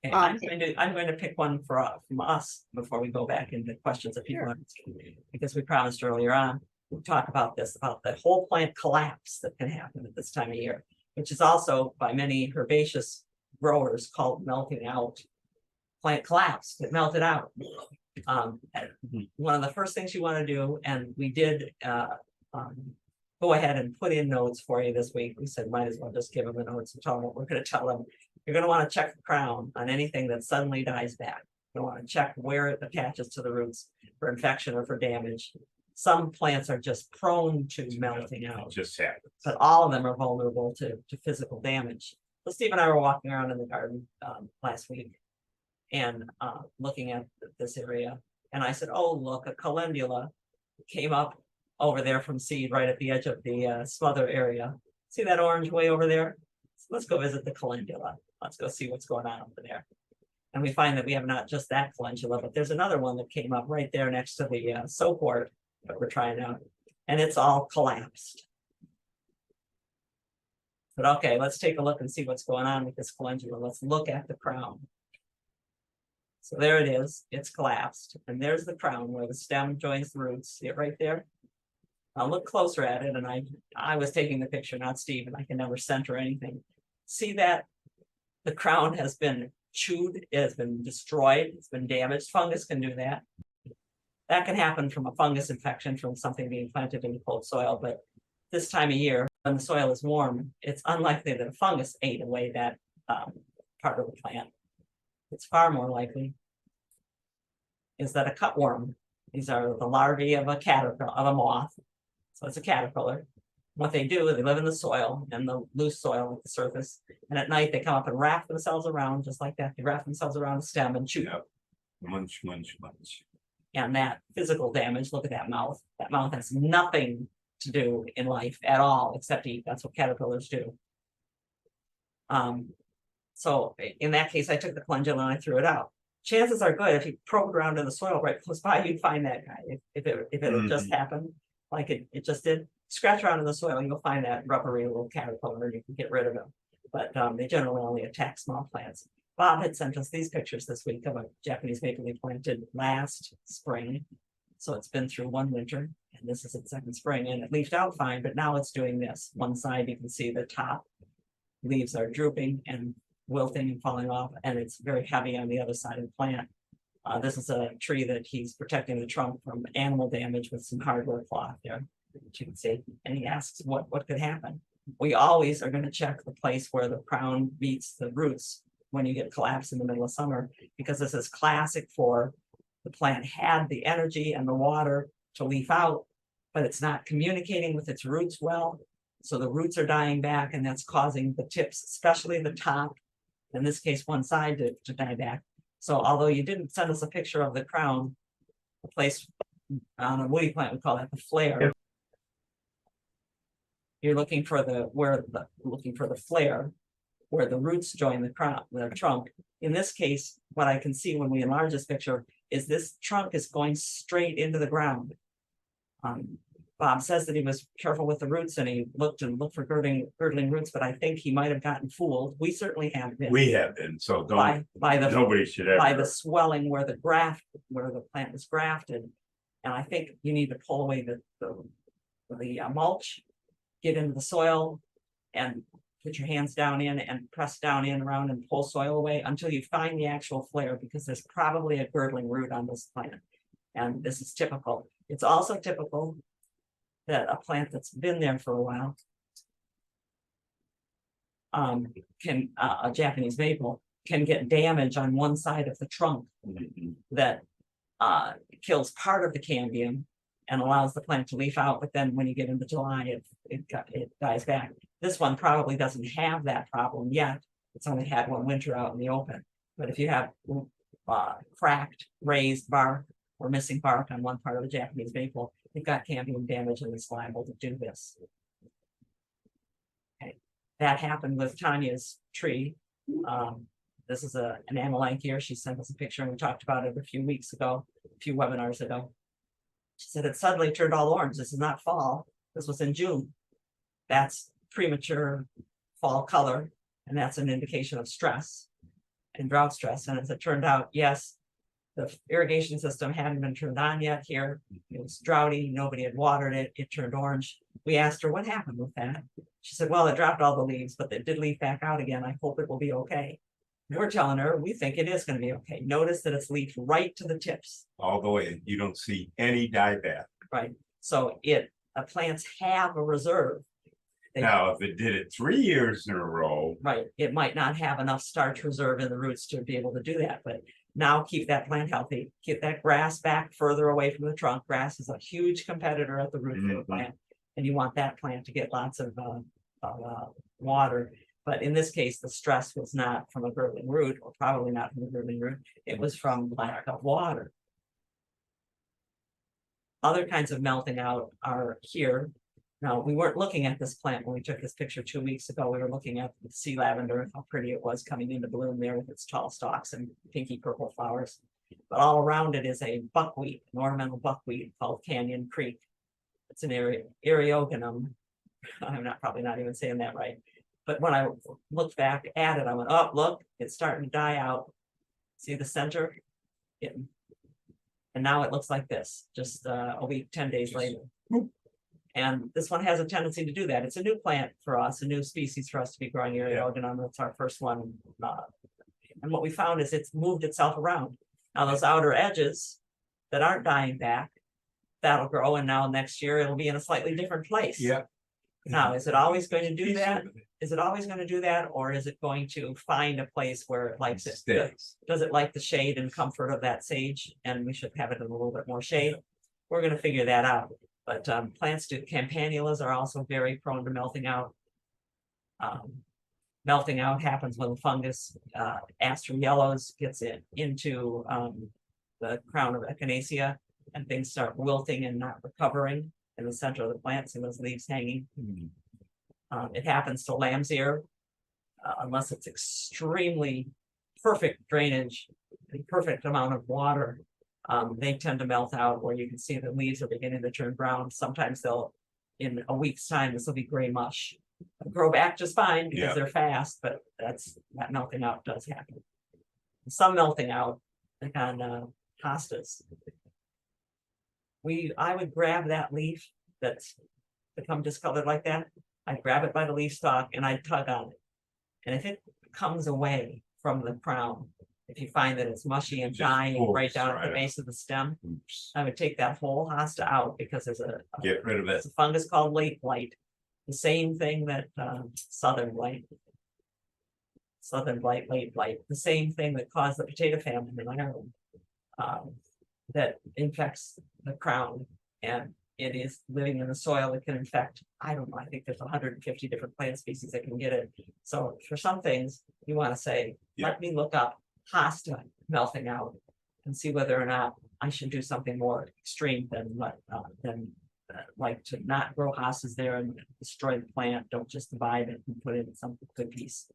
Okay, I'm going to pick one from us before we go back into questions that people are asking, because we promised earlier on, we talk about this, about the whole plant collapse that can happen at this time of year, which is also by many herbaceous growers called melting out. Plant collapsed, it melted out. One of the first things you want to do, and we did go ahead and put in notes for you this week. We said might as well just give them the notes and tell them what we're going to tell them. You're going to want to check the crown on anything that suddenly dies back. You want to check where it attaches to the roots for infection or for damage. Some plants are just prone to melting out. It just happens. But all of them are vulnerable to physical damage. So Steve and I were walking around in the garden last week and looking at this area. And I said, oh, look, a calendula came up over there from seed right at the edge of the smother area. See that orange way over there? So let's go visit the calendula. Let's go see what's going on over there. And we find that we have not just that calendula, but there's another one that came up right there next to the soapwort that we're trying out. And it's all collapsed. But okay, let's take a look and see what's going on with this calendula. Let's look at the crown. So there it is, it's collapsed. And there's the crown where the stem joins the roots. See it right there? I'll look closer at it, and I was taking the picture, not Steve, and I can never center anything. See that the crown has been chewed, it has been destroyed, it's been damaged. Fungus can do that. That can happen from a fungus infection from something being planted in cold soil, but this time of year, when the soil is warm, it's unlikely that a fungus ate away that part of the plant. It's far more likely is that a cutworm, these are the larvae of a caterpillar, of a moth. So it's a caterpillar. What they do is they live in the soil and the loose soil at the surface. And at night they come up and wrap themselves around just like that. They wrap themselves around the stem and chew. Yep. Munch, munch, munch. And that physical damage, look at that mouth. That mouth has nothing to do in life at all except eat. That's what caterpillars do. So in that case, I took the calendula and I threw it out. Chances are good if you probed around in the soil right close by, you'd find that guy. If it had just happened, like it just did, scratch around in the soil, you'll find that rubbery little caterpillar and you can get rid of them. But they generally only attack small plants. Bob had sent us these pictures this week of a Japanese maple we planted last spring. So it's been through one winter, and this is its second spring, and it leafed out fine, but now it's doing this. One side, you can see the top leaves are drooping and wilting and falling off, and it's very heavy on the other side of the plant. This is a tree that he's protecting the trunk from animal damage with some hardwood cloth there, which you can see. And he asks what could happen. We always are going to check the place where the crown meets the roots when you get collapse in the middle of summer, because this is classic for the plant had the energy and the water to leaf out, but it's not communicating with its roots well. So the roots are dying back, and that's causing the tips, especially the top, in this case, one side to die back. So although you didn't send us a picture of the crown, the place on a woody plant, we call that the flare. Yep. You're looking for the flare where the roots join the trunk. In this case, what I can see when we enlarge this picture is this trunk is going straight into the ground. Bob says that he was careful with the roots and he looked for girdling roots, but I think he might have gotten fooled. We certainly have been. We have been, so nobody should ever. By the swelling where the plant was grafted. And I think you need to pull away the mulch, get into the soil and put your hands down in and press down in around and pull soil away until you find the actual flare, because there's probably a girdling root on this plant. And this is typical. It's also typical that a plant that's been there for a while a Japanese maple can get damage on one side of the trunk that kills part of the cambium and allows the plant to leaf out. But then when you get into July, it dies back. This one probably doesn't have that problem yet. It's only had one winter out in the open. But if you have cracked, raised bark or missing bark on one part of the Japanese maple, you've got cambium damage and it's liable to do this. Okay, that happened with Tanya's tree. This is an Amelanchier. She sent us a picture and we talked about it a few webinars ago. She said it suddenly turned all orange. This is not fall. This was in June. That's premature fall color, and that's an indication of stress. and drought stress. And as it turned out, yes, the irrigation system hadn't been turned on yet here. It was droughty. Nobody had watered it. It turned orange. We asked her what happened with that. She said, well, it dropped all the leaves, but it did leaf back out again. I hope it will be okay. We're telling her, we think it is going to be okay. Notice that it's leafed right to the tips. All the way, you don't see any dieback. Right. So plants have a reserve. Now, if it did it 3 years in a row. Right, it might not have enough starch reserve in the roots to be able to do that, but now keep that plant healthy, keep that grass back further away from the trunk. Grass is a huge competitor at the root for the plant, and you want that plant to get lots of water. But in this case, the stress was not from a girdling root, or probably not from the girdling root. It was from lack of water. Other kinds of melting out are here. Now, we weren't looking at this plant when we took this picture 2 weeks ago. We were looking at the sea lavender, how pretty it was coming into bloom there with its tall stalks and pinky purple flowers. But all around it is a buckwheat, an ornamental buckwheat called Canyon Creek. It's an Eriogonum. I'm probably not even saying that right. But when I looked back at it, I went, oh, look, it's starting to die out. See the center? And now it looks like this, just a week, 10 days later. And this one has a tendency to do that. It's a new plant for us, a new species for us to be growing Eriogonum. That's our first one. And what we found is it's moved itself around. Now those outer edges that aren't dying back, that'll grow, and now next year it'll be in a slightly different place. Yeah. Now, is it always going to do that? Is it always going to do that, or is it going to find a place where it likes it? Does it like the shade and comfort of that sage? And we should have it in a little bit more shade. We're going to figure that out. But plants do. Campanulas are also very prone to melting out. Melting out happens when the fungus, aster yellows, gets into the crown of echinacea, and things start wilting and not recovering in the center of the plant, so those leaves hanging. It happens to lamb's ear, unless it's extremely perfect drainage, the perfect amount of water. They tend to melt out, where you can see the leaves are beginning to turn brown. Sometimes they'll, in a week's time, this will be gray mush. They'll grow back just fine because they're fast, but that melting out does happen. Some melting out, like on hostas. I would grab that leaf that's become discolored like that. I'd grab it by the leaf stalk and I'd tug on it. And if it comes away from the crown, if you find that it's mushy and dying right down at the base of the stem, I would take that whole hosta out, because there's get rid of it. It's a fungus called late blight. The same thing that southern blight, late blight, the same thing that caused the potato famine in Ireland, that infects the crown, and it is living in the soil. It can infect, I don't know, I think there's 150 different plant species that can get it. So for some things, you want to say, let me look up hosta melting out and see whether or not I should do something more extreme than like to not grow hostas there and destroy the plant. Don't just divide it and put it in some good piece.